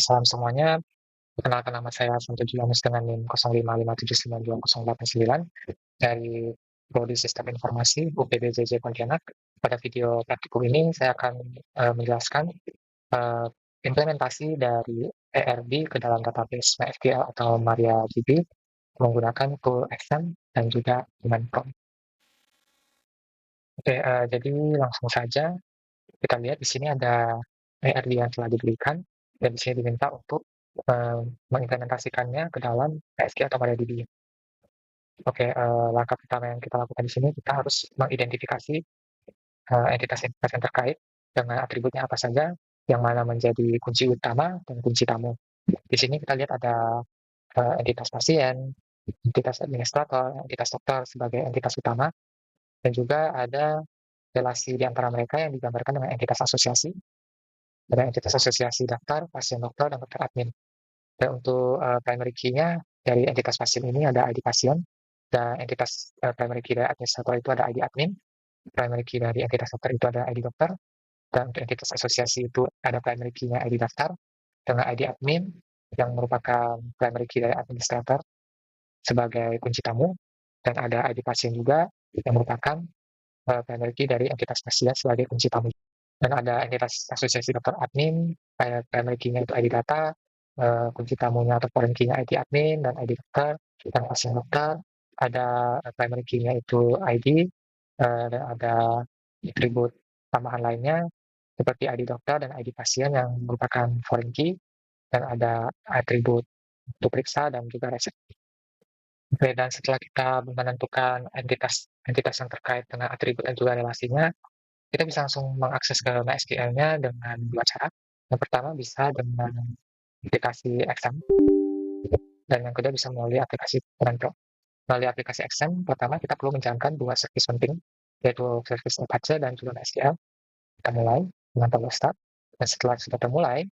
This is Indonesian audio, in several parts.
Salam semuanya, perkenalkan nama saya Santo Julianus dengan NIM 0557920089 dari Prodi Sistem Informasi UPBJJ Pontianak. Pada video praktikum ini saya akan menjelaskan eh, implementasi dari ERB ke dalam database MySQL atau MariaDB menggunakan tool XAMPP dan juga command prompt. Oke, jadi langsung saja kita lihat di sini ada ERB yang telah diberikan dan di sini diminta untuk mengimplementasikannya ke dalam MySQL atau MariaDB. Oke, langkah pertama yang kita lakukan di sini kita harus mengidentifikasi entitas-entitas yang terkait dengan atributnya apa saja, yang mana menjadi kunci utama dan kunci tamu. Di sini kita lihat ada entitas pasien, entitas administrator, entitas dokter sebagai entitas utama, dan juga ada relasi di antara mereka yang digambarkan dengan entitas asosiasi. Ada entitas asosiasi daftar, pasien dokter, dan dokter admin. Dan untuk primary key-nya dari entitas pasien ini ada ID pasien, dan entitas primary key dari administrator itu ada ID admin, primary key dari entitas dokter itu ada ID dokter, dan untuk entitas asosiasi itu ada primary key-nya ID daftar, dengan ID admin yang merupakan primary key dari administrator sebagai kunci tamu, dan ada ID pasien juga yang merupakan primary key dari entitas pasien sebagai kunci tamu. Dan ada entitas asosiasi dokter admin, primary key-nya itu ID data, kunci tamunya atau foreign key-nya ID admin dan ID dokter, dan pasien dokter. Ada primary key-nya itu ID, dan ada atribut tambahan lainnya seperti ID dokter dan ID pasien yang merupakan foreign key, dan ada atribut untuk periksa dan juga resep. Oke, dan setelah kita menentukan entitas yang terkait dengan atribut dan juga relasinya, kita bisa langsung mengakses ke MySQL-nya dengan dua cara. Yang pertama bisa dengan aplikasi XAMPP, dan yang kedua bisa melalui aplikasi Command. Melalui aplikasi XAMPP, pertama kita perlu menjalankan dua service penting, yaitu service Apache dan juga MySQL. Kita mulai dengan tombol Start, dan setelah sudah termulai,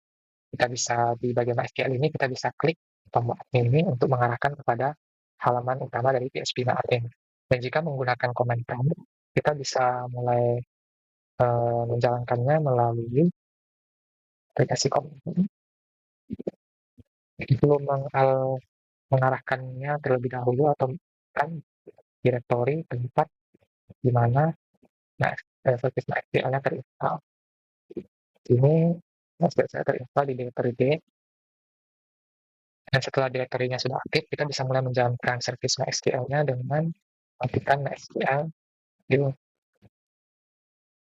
kita bisa di bagian MySQL ini kita bisa klik tombol admin ini untuk mengarahkan kepada halaman utama dari PHP admin. Dan jika menggunakan command prompt, kita bisa mulai menjalankannya melalui aplikasi command prompt. Belum mengarahkannya terlebih dahulu atau kan direktori tempat di mana service MySQL-nya terinstall. Ini MySQL saya terinstall di directory D, dan setelah direktorinya sudah aktif, kita bisa mulai menjalankan service MySQL-nya dengan aktifkan MySQL.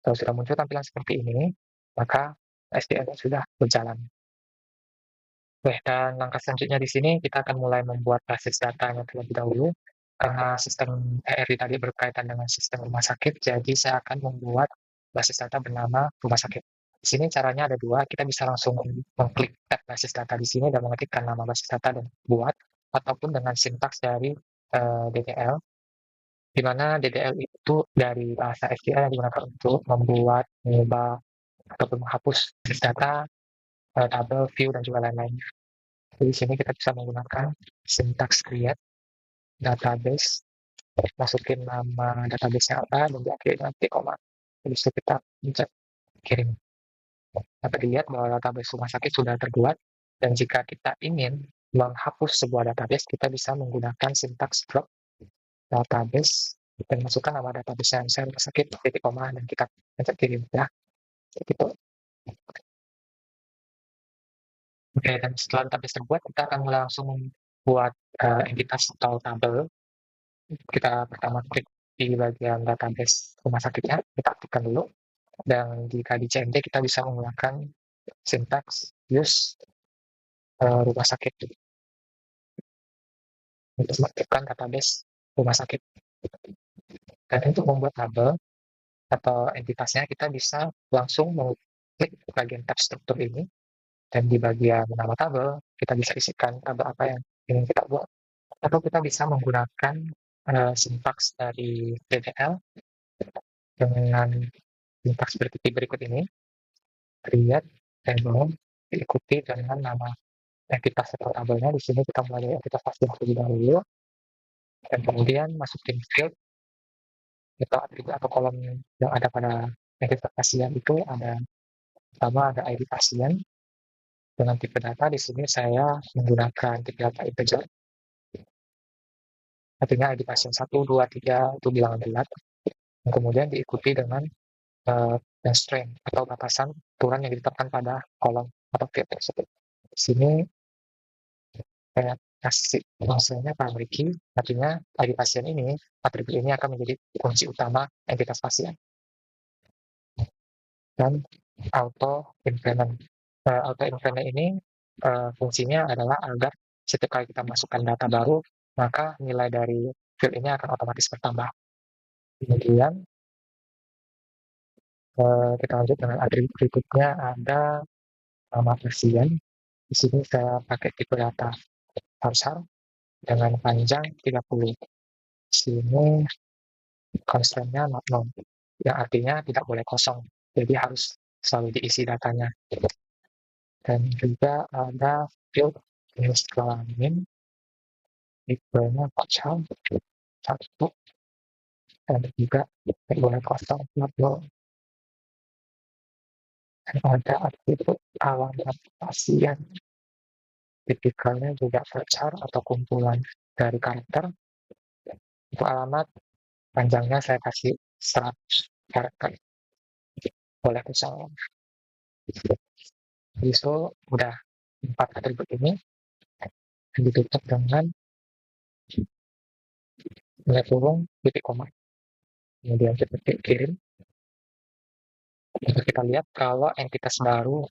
Kalau sudah muncul tampilan seperti ini, maka MySQL-nya sudah berjalan. Oke, dan langkah selanjutnya di sini kita akan mulai membuat basis datanya terlebih dahulu. Karena sistem ERI tadi berkaitan dengan sistem rumah sakit, jadi saya akan membuat basis data bernama rumah sakit. Di sini caranya ada dua, kita bisa langsung mengklik tab basis data di sini dan mengetikkan nama basis data dan buat, ataupun dengan sintaks dari DDL, di mana DDL itu dari bahasa SQL yang digunakan untuk membuat, mengubah, ataupun menghapus basis data, tabel, view, dan juga lain-lain. Di sini kita bisa menggunakan syntax create database, masukin nama database-nya apa, dan diakhiri dengan koma. Habis itu kita pencet kirim. Dapat dilihat bahwa database rumah sakit sudah terbuat, dan jika kita ingin menghapus sebuah database, kita bisa menggunakan syntax drop database dan masukkan nama database yang saya rumah sakit, titik koma, dan kita pencet kirim. Ya, gitu. Oke, dan setelah database terbuat, kita akan langsung membuat entitas atau tabel. Kita pertama klik di bagian database rumah sakitnya, kita aktifkan dulu. Dan jika di CMD kita bisa menggunakan syntax use rumah sakit untuk mengaktifkan database rumah sakit. Dan untuk membuat tabel atau entitasnya, kita bisa langsung mengklik bagian tab struktur ini, dan di bagian nama tabel kita bisa isikan tabel apa yang ingin kita buat, atau kita bisa menggunakan sintaks dari DDL dengan sintaks berikut ini, create table, diikuti dengan nama entitas atau tabelnya. Di sini kita mulai dari entitas pasien terlebih dahulu, dan kemudian masukin field atau atribut atau kolom yang ada pada entitas pasien itu ada, pertama ada ID pasien, Dengan tipe data di sini saya menggunakan tipe data integer, artinya ID pasien 1, 2, 3 itu bilangan bulat, yang kemudian diikuti dengan constraint atau batasan aturan yang ditetapkan pada kolom atau field tersebut. Di sini saya kasih misalnya primary key, artinya ID pasien ini, atribut ini akan menjadi kunci utama entitas pasien. Dan auto increment. Auto increment ini fungsinya adalah agar setiap kali kita masukkan data baru, maka nilai dari field ini akan otomatis bertambah. Kemudian kita lanjut dengan atribut berikutnya, ada nama pasien. Di sini saya pakai tipe data parsal dengan panjang 30. Di sini constraint-nya not known, yang artinya tidak boleh kosong. Jadi harus selalu diisi datanya. Dan juga ada field jenis kelamin, tipenya kosong, satu, dan juga tidak boleh kosong, not known. Dan ada atribut alamat pasien, tipikalnya juga varchar atau kumpulan dari karakter. Untuk alamat panjangnya saya kasih 100 karakter, boleh kosong. So udah 4 atribut ini ditutup dengan nilai kurung titik koma, kemudian kita kirim. Kita lihat kalau entitas baru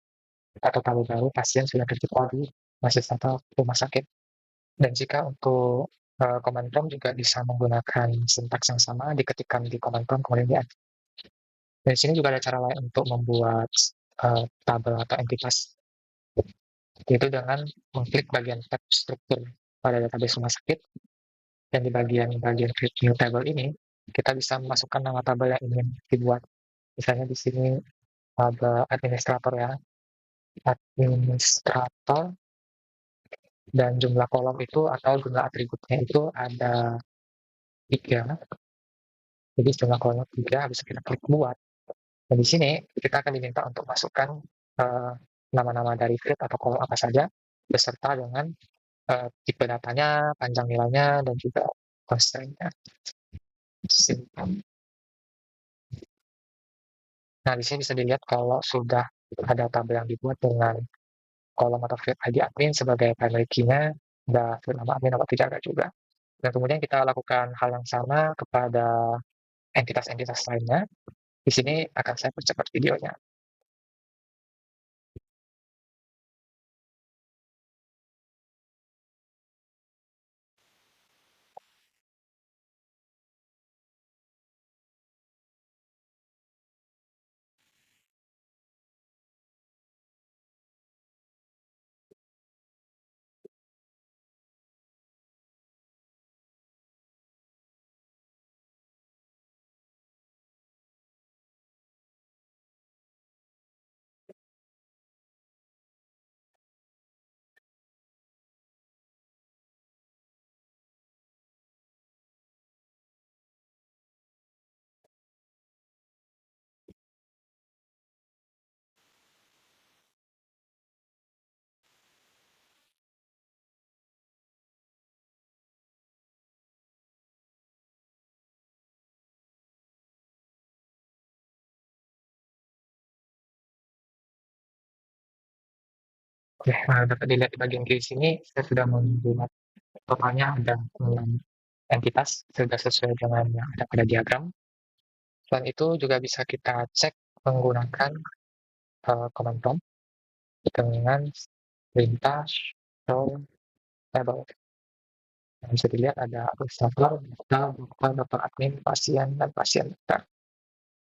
atau tabel baru pasien sudah terjadwal di masjid atau rumah sakit. Dan jika untuk command prompt juga bisa menggunakan sintaks yang sama, diketikkan di command prompt kemudian di add. Dan di sini juga ada cara lain untuk membuat tabel atau entitas, yaitu dengan mengklik bagian tab struktur pada database rumah sakit, dan di bagian create new table ini kita bisa memasukkan nama tabel yang ingin dibuat. Misalnya di sini ada administrator ya, administrator, dan jumlah kolom itu atau jumlah atributnya itu ada 3. Jadi jumlah kolom 3, habis kita klik buat. Dan di sini kita akan diminta untuk masukkan nama-nama dari field atau kolom apa saja beserta dengan tipe datanya, panjang nilainya, dan juga constraint-nya. Nah, di sini bisa dilihat kalau sudah ada tabel yang dibuat dengan kolom atau field ID admin sebagai primary key-nya, ada field nama admin atau tidak ada juga. Dan kemudian kita lakukan hal yang sama kepada entitas-entitas lainnya. Di sini akan saya percepat videonya. Oke, dapat dilihat di bagian kiri sini, saya sudah membuat totalnya ada 6 entitas, sudah sesuai dengan yang ada pada diagram. Selain itu juga bisa kita cek menggunakan command prompt dengan perintah show table. Yang bisa dilihat ada administrator, dokter admin, pasien, dan pasien dokter.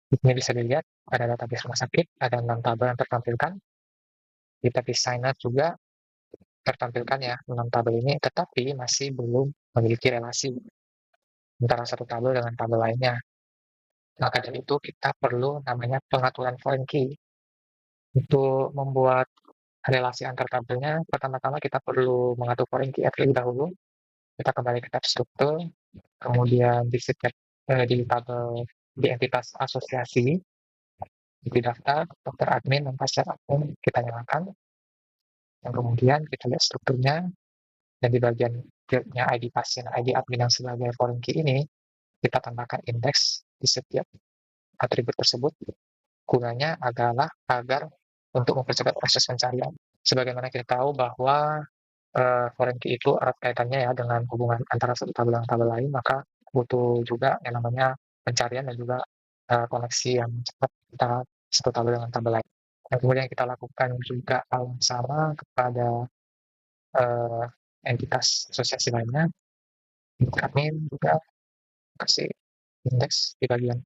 Di sini bisa dilihat pada database rumah sakit ada 6 tabel yang tertampilkan. Di tab sign-up juga tertampilkan ya 6 tabel ini, tetapi masih belum memiliki relasi antara satu tabel dengan tabel lainnya. Maka dari itu kita perlu namanya pengaturan foreign key. Untuk membuat relasi antar tabelnya, pertama-tama kita perlu mengatur foreign key terlebih dahulu. Kita kembali ke tab struktur, kemudian di setiap di tabel di entitas asosiasi, di daftar dokter admin dan pasien admin kita nyalakan. Dan kemudian kita lihat strukturnya, dan di bagian fieldnya ID pasien, ID admin yang sebagai foreign key ini, kita tambahkan indeks di setiap atribut tersebut. Gunanya adalah agar untuk mempercepat proses pencarian. Sebagaimana kita tahu bahwa foreign key itu erat kaitannya ya dengan hubungan antara satu tabel dengan tabel lain, maka butuh juga yang namanya pencarian dan juga koneksi yang cepat antara satu tabel dengan tabel lain. Dan kemudian kita lakukan juga hal yang sama kepada uh, entitas asosiasi lainnya. Kami juga kasih indeks di bagian.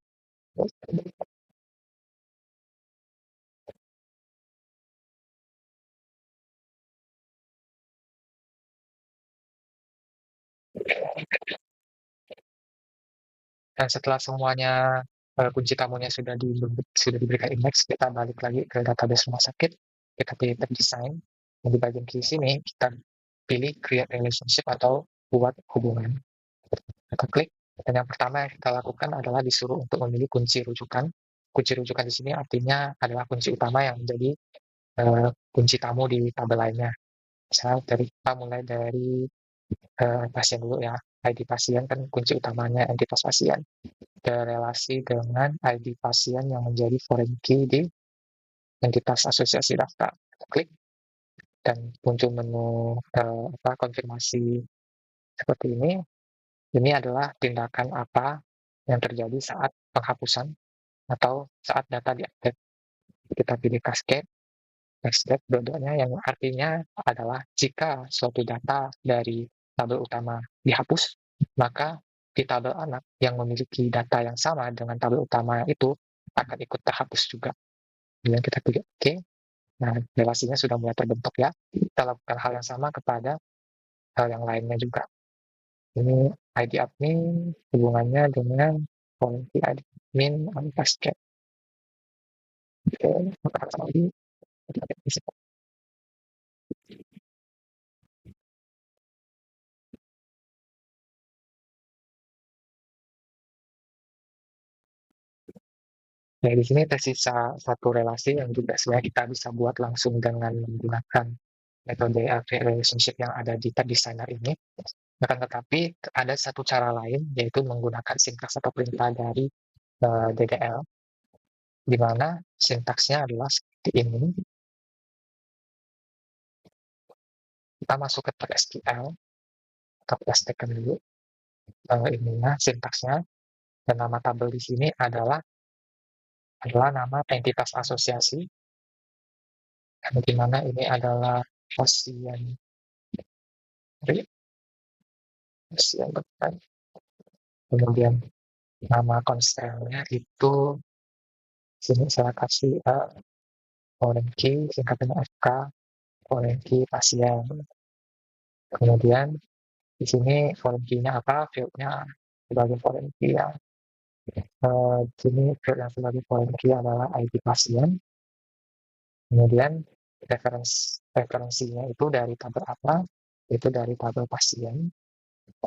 Dan setelah semuanya kunci tamunya sudah diberikan indeks, kita balik lagi ke database rumah sakit, kita pilih tab design, dan di bagian kiri sini kita pilih create relationship atau buat hubungan. Kita klik, dan yang pertama yang kita lakukan adalah disuruh untuk memilih kunci rujukan. Kunci rujukan di sini artinya adalah kunci utama yang menjadi kunci tamu di tabel lainnya. Misalnya kita mulai dari pasien dulu ya. ID pasien kan kunci utamanya entitas pasien. Relasi dengan ID pasien yang menjadi foreign key di entitas asosiasi daftar. Klik dan muncul menu konfirmasi seperti ini. Ini adalah tindakan apa yang terjadi saat penghapusan atau saat data diupdate. Kita pilih cascade, dua-duanya yang artinya adalah jika suatu data dari tabel utama dihapus, maka di tabel anak yang memiliki data yang sama dengan tabel utama itu akan ikut terhapus juga. Kemudian kita pilih OK. Nah, relasinya sudah mulai terbentuk ya. Kita lakukan hal yang sama kepada hal yang lainnya juga. Ini ID admin hubungannya dengan policy ID admin basket. Oke, lagi. Nah, di sini tersisa satu relasi yang juga sebenarnya kita bisa buat langsung dengan menggunakan metode relationship yang ada di tab designer ini. Akan tetapi ada satu cara lain, yaitu menggunakan sintaks atau perintah dari DDL, di mana sintaksnya adalah seperti ini. Kita masuk ke tab SQL, atau pastekan dulu ininya, sintaksnya, dan nama tabel di sini adalah nama entitas asosiasi, di mana ini adalah pasien betul. Kemudian nama konselnya itu sini saya kasih foreign key, singkatannya FK, foreign key pasien. Kemudian di sini foreign key-nya apa, field-nya sebagai foreign key ya. Di sini field yang sebagai foreign key adalah ID pasien. Kemudian referensinya itu dari tabel apa, itu dari tabel pasien,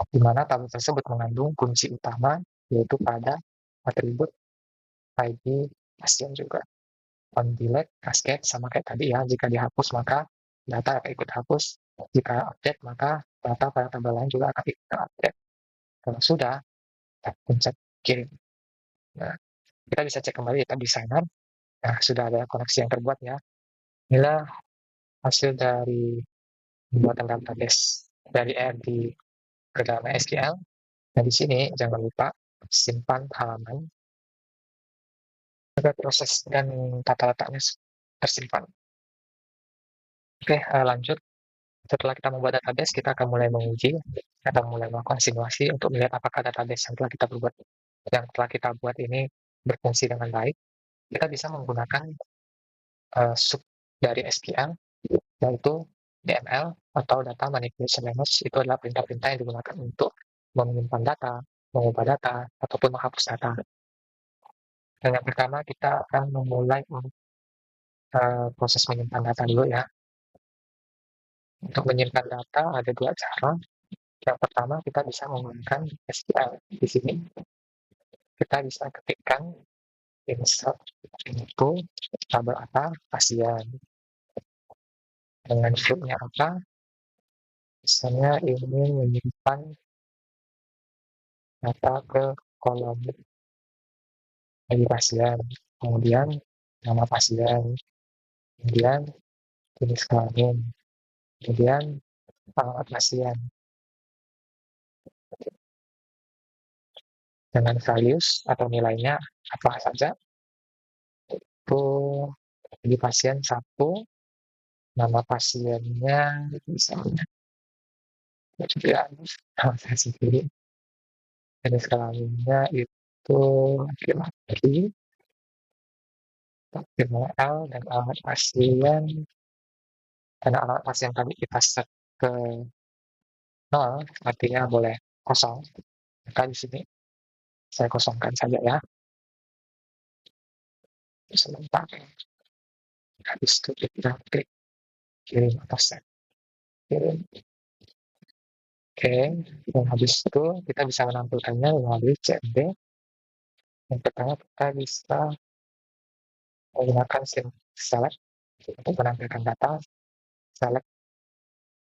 di mana tabel tersebut mengandung kunci utama, yaitu pada atribut ID pasien juga. On delete, cascade, sama kayak tadi ya, jika dihapus maka data akan ikut hapus, jika update maka data pada tabel lain juga akan ikut update. Kalau sudah, kita pencet kirim. Nah, kita bisa cek kembali tab designer. Nah, sudah ada koneksi yang terbuat ya. Inilah hasil dari pembuatan database dari R ke dalam SQL. Nah, di sini jangan lupa simpan halaman agar proses dan tata letaknya tersimpan. Oke, lanjut. Setelah kita membuat database, kita akan mulai menguji atau mulai melakukan simulasi untuk melihat apakah database yang telah kita buat ini berfungsi dengan baik. Kita bisa menggunakan sub dari SQL, yaitu DML atau Data Manipulation Language. Itu adalah perintah-perintah yang digunakan untuk menyimpan data, mengubah data, ataupun menghapus data. Dan yang pertama kita akan memulai proses menyimpan data dulu ya. Untuk menyimpan data ada dua cara. Yang pertama kita bisa menggunakan SQL. Di sini kita bisa ketikkan insert into tabel apa pasien. dengan flu-nya apa, misalnya ingin menyimpan data ke kolom dari pasien, kemudian nama pasien, kemudian jenis kelamin, kemudian alamat pasien, dengan values atau nilainya apa saja, itu di pasien satu, nama pasiennya misalnya, kemudian nama saya sendiri, jenis kelaminnya itu laki-laki, L, dan alamat pasien, karena alamat pasien tadi kita set ke 0, artinya boleh kosong. Maka di sini saya kosongkan saja ya, sebentar. Habis itu kita klik kirim atau send. Kirim. Oke, dan habis itu kita bisa menampilkannya melalui CMD. Yang pertama kita bisa menggunakan select untuk menampilkan data. Select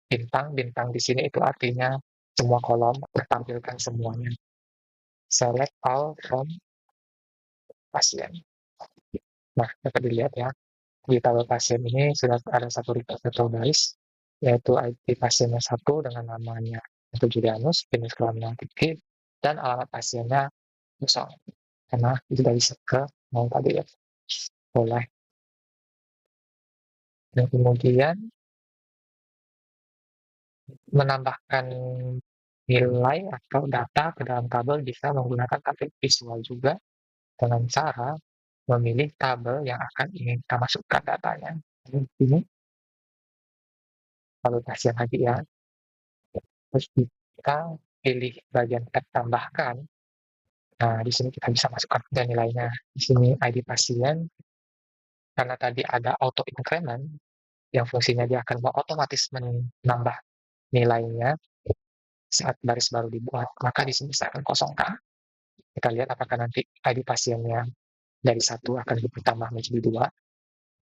bintang, bintang di sini itu artinya semua kolom tertampilkan semuanya. Select all from pasien. Nah, dapat dilihat ya, di tabel pasien ini sudah ada satu record baris, yaitu ID pasiennya satu dengan namanya itu Julianus, jenis kelaminnya Kiki, dan alamat pasiennya kosong. Karena itu dari ke mau tadi ya, boleh. Dan kemudian menambahkan nilai atau data ke dalam tabel bisa menggunakan tabel visual juga dengan cara memilih tabel yang akan ingin kita masukkan datanya. Ini kalau pasien lagi ya, terus kita pilih bagian tab tambahkan. Nah, di sini kita bisa masukkan nilainya. Di sini ID pasien, karena tadi ada auto increment, yang fungsinya dia akan otomatis menambah nilainya saat baris baru dibuat, maka di sini saya akan kosongkan. Kita lihat apakah nanti ID pasiennya dari satu akan bertambah menjadi dua.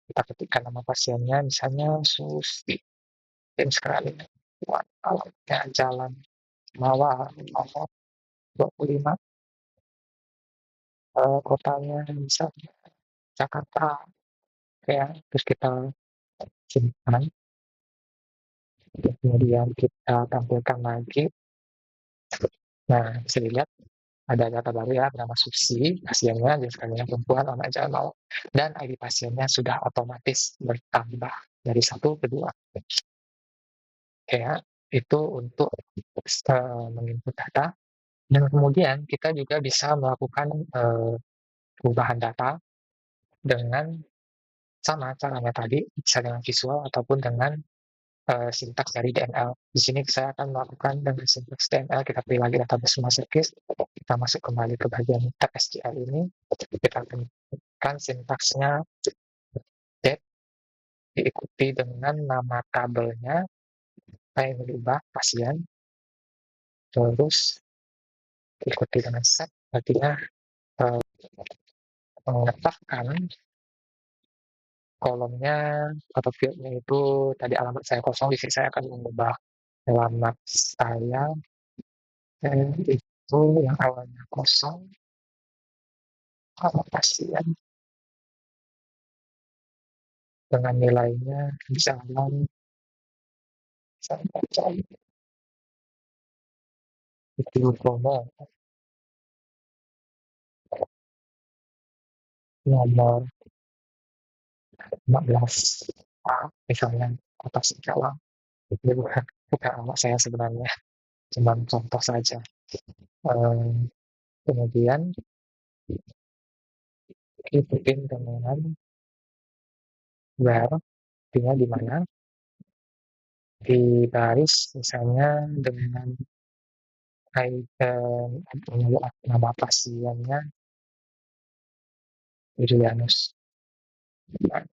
Kita ketikkan nama pasiennya, misalnya Susi, tim sekali, alamatnya Jalan Mawar, nomor 25, kotanya misalnya Jakarta, ya. Terus kita simpan, kemudian kita tampilkan lagi. Nah, bisa dilihat ada data baru ya, bernama Susi, pasiennya jenis kelaminnya perempuan, nama jalan mau, dan ID pasiennya sudah otomatis bertambah dari satu ke dua. Ya, itu untuk menginput data. Dan kemudian kita juga bisa melakukan perubahan data dengan sama caranya tadi, bisa dengan visual ataupun dengan sintaks dari DML. Di sini saya akan melakukan dengan sintaks DML, kita pilih lagi database rumah sakit, kita masuk kembali ke bagian tab SQL ini, kita tekan sintaksnya date, diikuti dengan nama tabelnya, saya merubah pasien, terus diikuti dengan set, artinya mengletakkan kolomnya atau fieldnya itu tadi alamat saya kosong, di sini saya akan mengubah alamat saya itu yang awalnya kosong, alamat pasien dengan nilainya misalnya saya baca itu promo nomor 15 A misalnya kota Singkawang. Ini bukan alamat saya sebenarnya, cuma contoh saja. Kemudian ikutin dengan where, artinya di mana, di baris misalnya dengan nama pasiennya Julianus. Nah,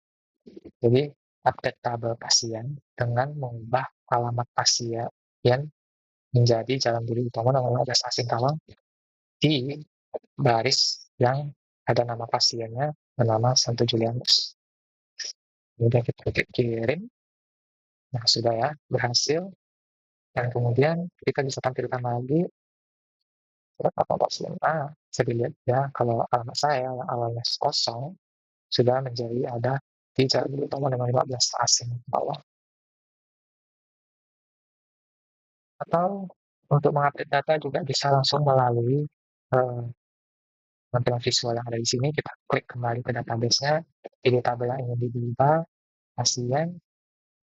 jadi update tabel pasien dengan mengubah alamat pasien menjadi Jalan Budi Utomo nomor 15 A Singkawang di baris yang ada nama pasiennya bernama Santo Julianus. Kemudian kita klik kirim. Nah, sudah ya, berhasil. Dan kemudian kita bisa tampilkan lagi surat pasien A. Bisa dilihat ya, kalau alamat saya yang awalnya kosong, sudah menjadi ada 3.15 asing ke bawah. Atau untuk mengupdate data juga bisa langsung melalui tampilan visual yang ada di sini. Kita klik kembali ke database-nya, pilih tabel yang ingin dibuka, pasien.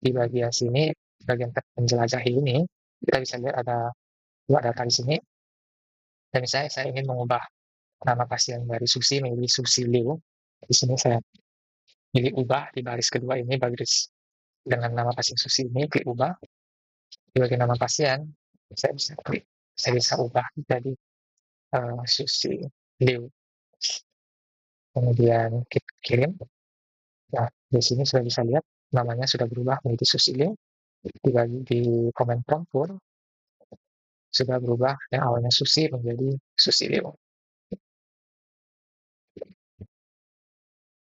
Di bagian sini, bagian penjelajahi ini, kita bisa lihat ada dua data di sini. Dan misalnya saya ingin mengubah nama pasien dari Susi menjadi Susi Liu. Di sini saya pilih ubah di baris kedua ini, baris dengan nama pasien Susi ini, klik ubah. Di bagian nama pasien, saya bisa klik, saya bisa ubah jadi Susi Liu. Kemudian kirim. Nah, di sini sudah bisa lihat namanya sudah berubah menjadi Susi Liu. Dibagi di komen prompt pun sudah berubah yang awalnya Susi menjadi Susi Liu.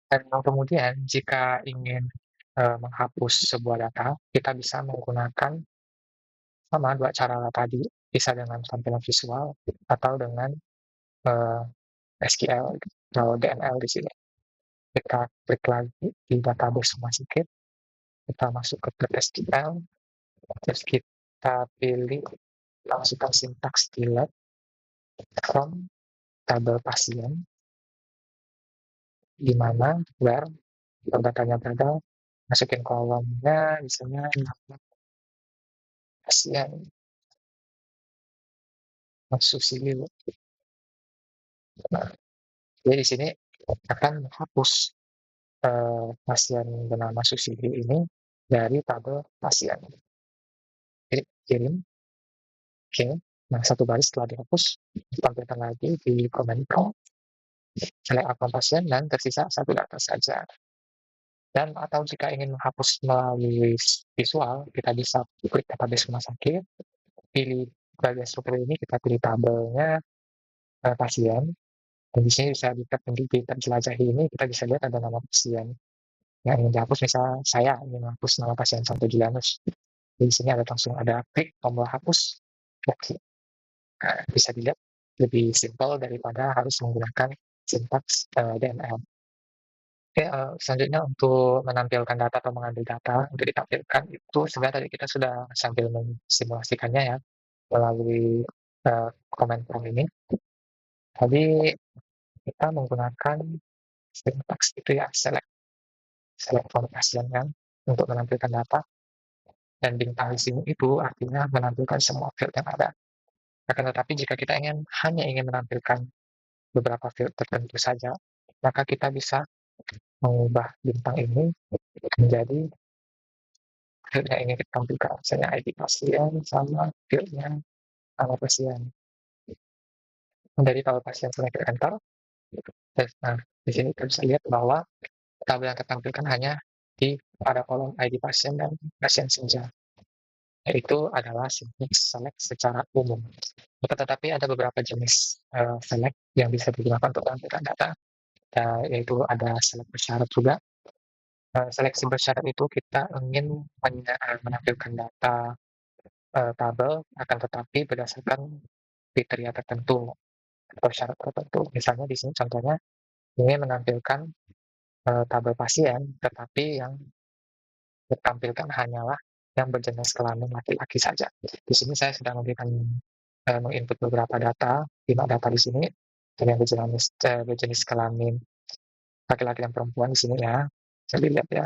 Dan kemudian jika ingin menghapus sebuah data, kita bisa menggunakan sama dua cara tadi, bisa dengan tampilan visual atau dengan eh, SQL atau DML di sini. Kita klik lagi di database rumah sakit, kita masuk ke SQL, terus kita pilih masukkan sintaks delete from tabel pasien, di mana where datanya berada, masukin kolomnya, misalnya nama pasien Susili. Nah, jadi di sini akan menghapus pasien bernama Susili ini dari tabel pasien. Jadi kirim, oke. Nah, satu baris setelah dihapus, tampilkan lagi di comment prompt, select akun pasien dan tersisa satu data saja. Dan atau jika ingin menghapus melalui visual, kita bisa klik database rumah sakit, pilih bagian struktur ini, kita pilih tabelnya pasien. Dan di sini bisa di jelajahi ini, kita bisa lihat ada nama pasien yang ingin dihapus. Misal saya ingin menghapus nama pasien Santo Julianus. Di sini ada langsung ada klik tombol hapus. Oke. Nah, bisa dilihat lebih simpel daripada harus menggunakan sintaks DML. Oke, selanjutnya untuk menampilkan data atau mengambil data untuk ditampilkan itu sebenarnya tadi kita sudah sambil mensimulasikannya ya melalui comment prompt ini. Tadi kita menggunakan sintaks itu ya, select from pasien kan, untuk menampilkan data. Dan bintang di sini itu artinya menampilkan semua field yang ada. Akan tetapi jika kita hanya ingin menampilkan beberapa field tertentu saja, maka kita bisa mengubah bintang ini menjadi field yang ingin kita tampilkan. Misalnya ID pasien sama fieldnya nama pasien. Dari tabel pasien saya klik enter. Nah, di sini kita bisa lihat bahwa tabel yang tertampilkan hanya pada kolom ID pasien dan pasien saja. Yaitu adalah select secara umum. Tetapi ada beberapa jenis select yang bisa digunakan untuk menampilkan data, yaitu ada select bersyarat juga. Seleksi bersyarat itu kita ingin menampilkan data tabel, akan tetapi berdasarkan kriteria tertentu atau syarat tertentu. Misalnya di sini contohnya ingin menampilkan tabel pasien, tetapi yang ditampilkan hanyalah yang berjenis kelamin laki-laki saja. Di sini saya sudah menginput beberapa data, 5 data di sini, dan yang berjenis kelamin laki-laki dan perempuan di sini ya. Saya lihat ya.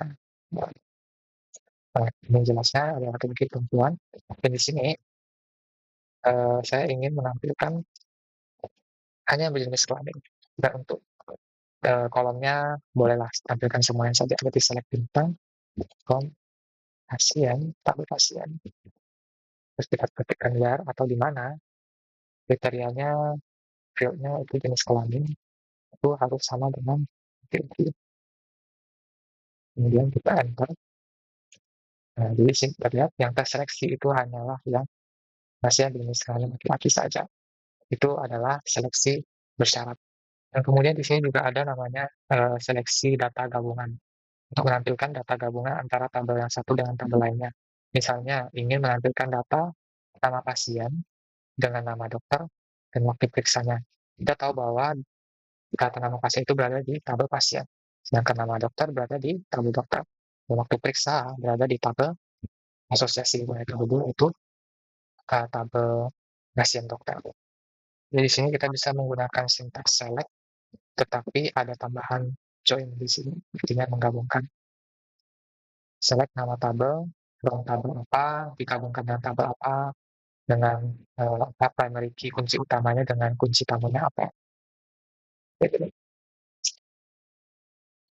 Ini jelasnya ada laki-laki perempuan. Dan di sini saya ingin menampilkan hanya berjenis kelamin. Dan untuk kolomnya bolehlah tampilkan semuanya saja. Berarti select bintang, kom, pasien, tabel pasien. Terus kita ketikkan where atau di mana kriterianya fieldnya itu jenis kelamin itu harus sama dengan field. Kemudian kita enter. Nah, jadi sini terlihat yang terseleksi itu hanyalah yang masih jenis kelamin laki-laki saja. Itu adalah seleksi bersyarat. Dan kemudian di sini juga ada namanya seleksi data gabungan untuk menampilkan data gabungan antara tabel yang satu dengan tabel lainnya. Misalnya ingin menampilkan data nama pasien dengan nama dokter dan waktu periksanya. Kita tahu bahwa data nama pasien itu berada di tabel pasien, sedangkan nama dokter berada di tabel dokter. Dan waktu periksa berada di tabel asosiasi mereka berdua itu tabel pasien dokter. Jadi di sini kita bisa menggunakan sintaks select, tetapi ada tambahan join di sini, artinya menggabungkan. Select nama tabel, from tabel apa, digabungkan dengan tabel apa, dengan primary key kunci utamanya dengan kunci tamunya apa. Jadi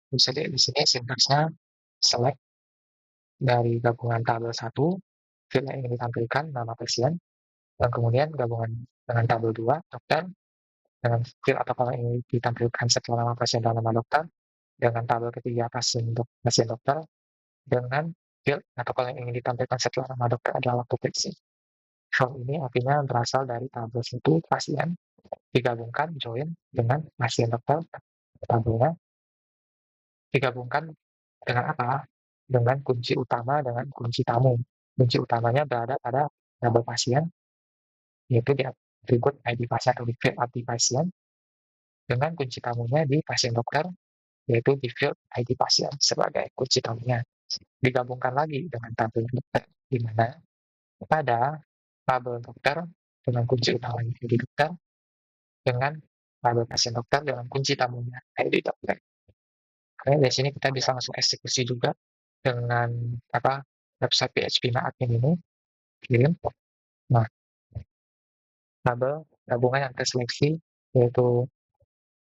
bisa di sini sintaksnya select dari gabungan tabel 1, field yang ingin ditampilkan, nama pasien, dan kemudian gabungan dengan tabel 2, dokter, dengan field atau kolom yang ingin ditampilkan setelah nama pasien dan nama dokter, dengan tabel ketiga pasien dokter, dengan field atau kolom yang ingin ditampilkan setelah nama dokter adalah waktu periksa. From ini artinya berasal dari tabel 1 pasien, digabungkan, join, dengan pasien dokter, tabelnya, digabungkan dengan apa? Dengan kunci utama dengan kunci tamu. Kunci utamanya berada pada tabel pasien, yaitu di atribut ID pasien atau di field ID pasien, dengan kunci tamunya di pasien dokter, yaitu di field ID pasien sebagai kunci tamunya. Digabungkan lagi dengan tabel dokter, di mana pada tabel dokter dengan kunci utamanya ID dokter, dengan tabel pasien dokter dengan kunci tamunya ID dokter. Oke, dari sini kita bisa langsung eksekusi juga dengan website PHP admin ini, kirim. Nah, tabel gabungan yang terseleksi yaitu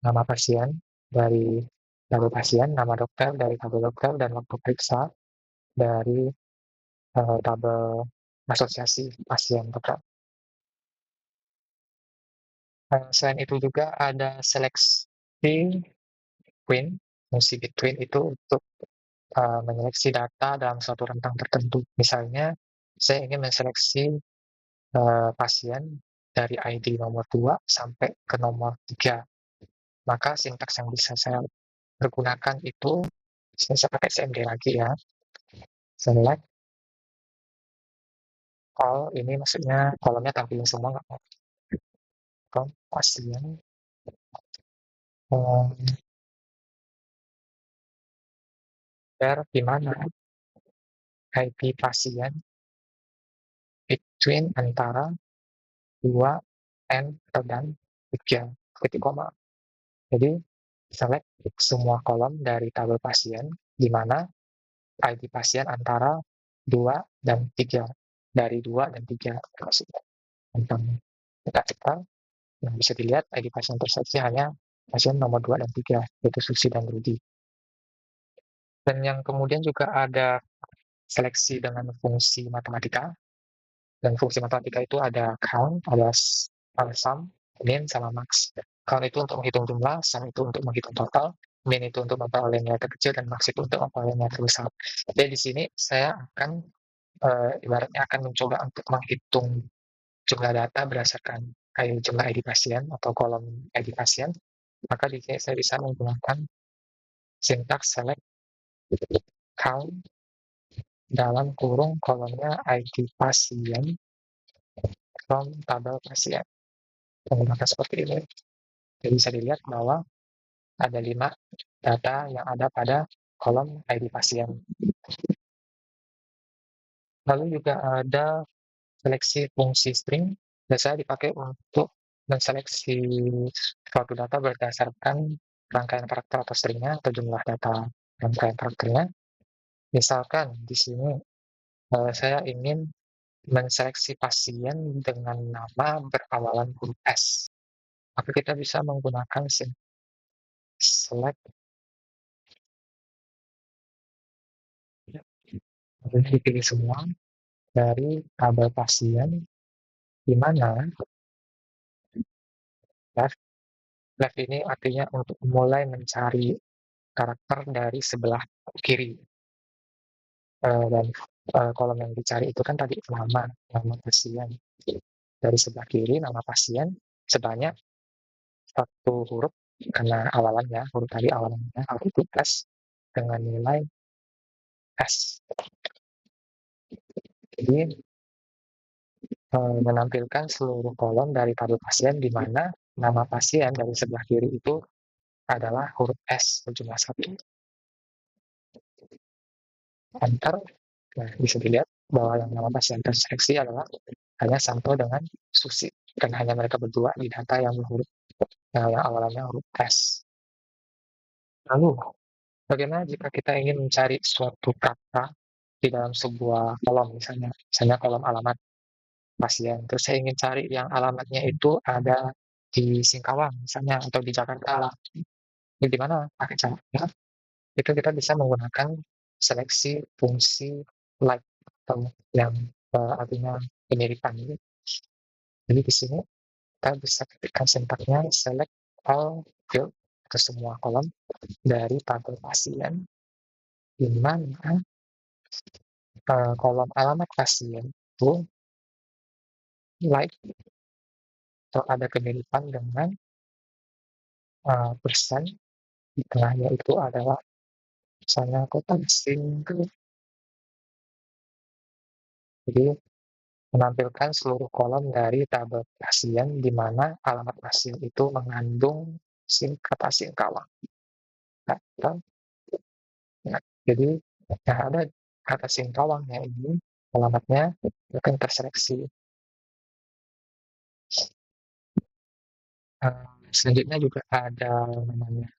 nama pasien dari tabel pasien, nama dokter dari tabel dokter, dan waktu periksa dari tabel asosiasi pasien dokter. Selain itu juga ada seleksi between, fungsi between itu untuk menyeleksi data dalam suatu rentang tertentu. Misalnya, saya ingin menseleksi pasien dari ID nomor 2 sampai ke nomor 3. Maka sintaks yang bisa saya pergunakan itu, saya pakai CMD lagi ya, select all, ini maksudnya kolomnya tampilin semua, nggak apa-apa, pasien, di mana ID pasien between antara 2 dan 3 titik koma. Jadi select semua kolom dari tabel pasien di mana ID pasien antara 2 dan 3, dari 2 dan 3 maksudnya. Tentang kita cekal, yang bisa dilihat ID pasien terseleksi hanya pasien nomor 2 dan 3, yaitu Susi dan Rudi. Dan yang kemudian juga ada seleksi dengan fungsi matematika. Dan fungsi matematika itu ada count, ada sum, min, sama max. Count itu untuk menghitung jumlah, sum itu untuk menghitung total, min itu untuk memperoleh nilai terkecil, dan max itu untuk memperoleh nilai terbesar. Jadi di sini saya akan ibaratnya akan mencoba untuk menghitung jumlah data berdasarkan jumlah ID pasien atau kolom ID pasien. Maka di sini saya bisa menggunakan sintaks select count dalam kurung kolomnya ID pasien from tabel pasien. Menggunakan seperti ini. Jadi bisa dilihat bahwa ada 5 data yang ada pada kolom ID pasien. Lalu juga ada seleksi fungsi string, biasanya dipakai untuk menseleksi suatu data berdasarkan rangkaian karakter atau stringnya atau jumlah data rangkaian karakternya. Misalkan di sini saya ingin menseleksi pasien dengan nama berawalan huruf S. Maka kita bisa menggunakan select, dipilih semua dari tabel pasien, di mana left, left ini artinya untuk mulai mencari karakter dari sebelah kiri. Dan kolom yang dicari itu kan tadi nama pasien. Dari sebelah kiri nama pasien sebanyak satu huruf, karena awalannya, huruf tadi awalannya harus itu S dengan nilai S. Jadi menampilkan seluruh kolom dari tabel pasien di mana nama pasien dari sebelah kiri itu adalah huruf S berjumlah 1. Enter. Nah, bisa dilihat bahwa yang nama pasien terseleksi adalah hanya Santo dengan Susi, dan hanya mereka berdua di data yang berhuruf yang awalannya huruf S. Lalu, bagaimana jika kita ingin mencari suatu kata di dalam sebuah kolom, misalnya kolom alamat pasien, terus saya ingin cari yang alamatnya itu ada di Singkawang misalnya, atau di Jakarta lah. Ini gimana pakai caranya? Itu kita bisa menggunakan seleksi fungsi like, atau yang artinya kemiripan. Jadi di sini kita bisa ketikkan sintaknya select all field ke semua kolom dari tabel pasien, di mana kolom alamat pasien itu like atau ada kemiripan dengan persen, di tengahnya itu adalah misalnya kota single. Jadi menampilkan seluruh kolom dari tabel pasien di mana alamat pasien itu mengandung kata Singkawang. Nah, jadi ada kata Singkawangnya ini, alamatnya akan terseleksi. Selanjutnya juga ada namanya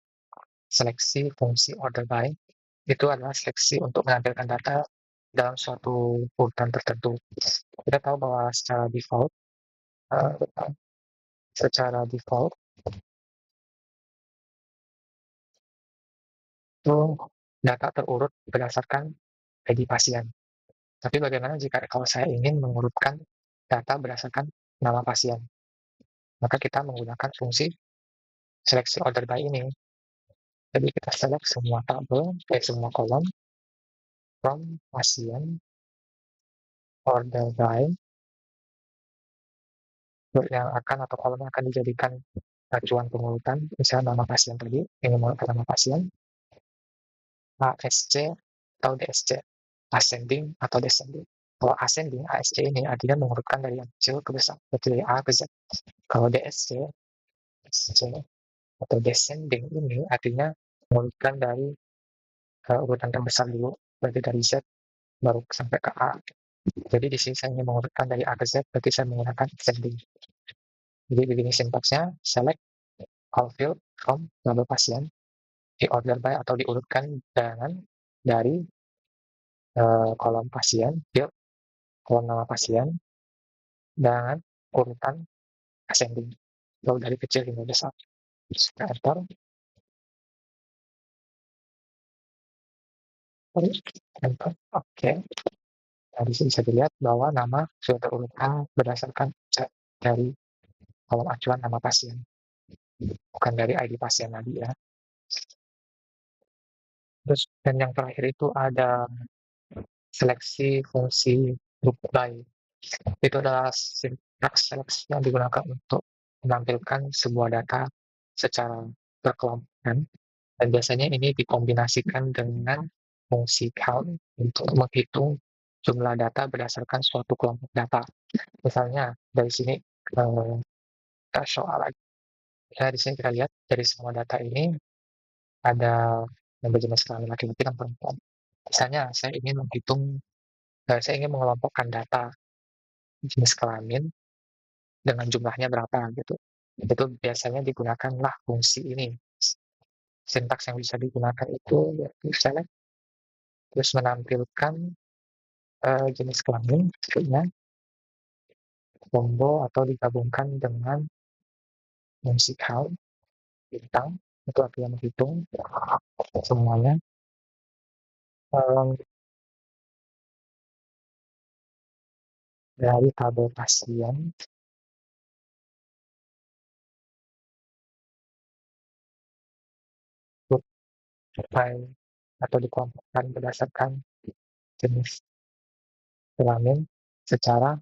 seleksi fungsi order by. Itu adalah seleksi untuk menampilkan data dalam suatu urutan tertentu. Kita tahu bahwa uh, secara default itu data terurut berdasarkan ID pasien. Tapi bagaimana jika kalau saya ingin mengurutkan data berdasarkan nama pasien? Maka kita menggunakan fungsi seleksi order by ini. Jadi kita select semua tabel, semua kolom from pasien order by yang akan atau kolom yang akan dijadikan acuan pengurutan, misalnya nama pasien tadi, ini mengurutkan nama pasien, ASC atau DSC, ascending atau descending. Kalau ascending, ASC ini artinya mengurutkan dari yang kecil ke besar, dari A ke Z. Kalau DSC, SC atau descending ini artinya mengurutkan dari urutan terbesar dulu, berarti dari Z baru sampai ke A. Jadi di sini saya ingin mengurutkan dari A ke Z, berarti saya menggunakan ascending. Jadi begini sintaksnya, select all field from label pasien, di order by atau diurutkan dengan dari kolom pasien, field, kolom nama pasien, dengan urutan ascending, lalu dari kecil hingga besar. Enter. Enter. Oke. Nah, di sini bisa dilihat bahwa nama sudah terurutkan berdasarkan dari kolom acuan nama pasien, bukan dari ID pasien lagi ya. Terus dan yang terakhir itu ada seleksi fungsi group by. Itu adalah sintaks seleksi yang digunakan untuk menampilkan sebuah data secara berkelompokan, dan biasanya ini dikombinasikan dengan fungsi count untuk menghitung jumlah data berdasarkan suatu kelompok data. Misalnya dari sini kita soal lagi. Ya, di sini kita lihat dari semua data ini ada yang berjenis kelamin laki-laki dan perempuan. Misalnya saya ingin mengelompokkan data jenis kelamin dengan jumlahnya berapa gitu. Itu biasanya digunakanlah fungsi ini. Sintaks yang bisa digunakan itu yaitu select, terus menampilkan jenis kelamin, maksudnya combo atau digabungkan dengan fungsi count, bintang, itu artinya menghitung semuanya. Dari tabel pasien, atau dikelompokkan berdasarkan jenis kelamin secara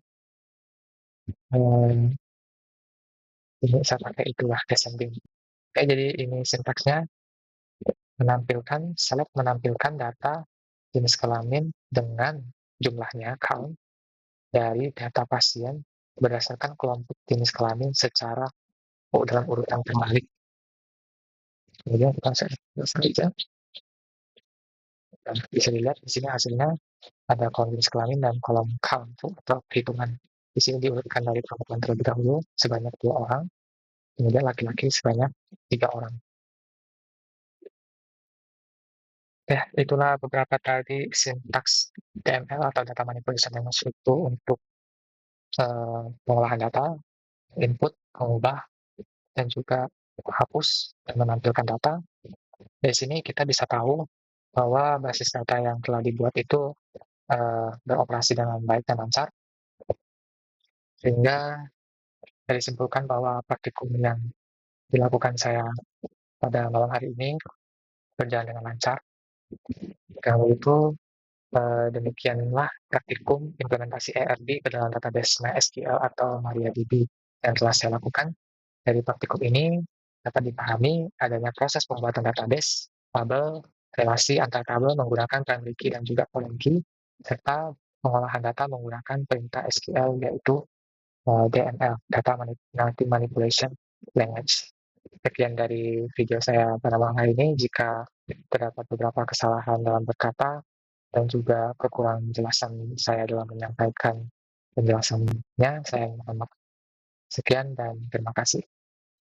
ini saya pakai itulah descending. Oke, jadi ini sintaksnya menampilkan data jenis kelamin dengan jumlahnya count, dari data pasien berdasarkan kelompok jenis kelamin secara dalam urutan terbalik. Kemudian kita saja, bisa dilihat di sini hasilnya ada kolom jenis kelamin dan kolom count atau perhitungan. Di sini diurutkan dari perempuan terlebih dahulu sebanyak 2 orang, kemudian laki-laki sebanyak 3 orang. Ya, itulah beberapa tadi sintaks DML atau Data Manipulation Language itu untuk pengolahan data, input, mengubah, dan juga hapus dan menampilkan data. Dari sini kita bisa tahu bahwa basis data yang telah dibuat itu beroperasi dengan baik dan lancar, sehingga saya simpulkan bahwa praktikum yang dilakukan saya pada malam hari ini berjalan dengan lancar. Kalau itu demikianlah praktikum implementasi ERD ke dalam database MySQL atau MariaDB yang telah saya lakukan. Dari praktikum ini dapat dipahami adanya proses pembuatan database, tabel, relasi antar tabel menggunakan primary key dan juga foreign key, serta pengolahan data menggunakan perintah SQL yaitu DML, Data Manipulation Language. Sekian dari video saya pada malam hari ini. Jika terdapat beberapa kesalahan dalam berkata dan juga kekurangan jelasan saya dalam menyampaikan penjelasannya, saya mohon maaf. Sekian dan terima kasih.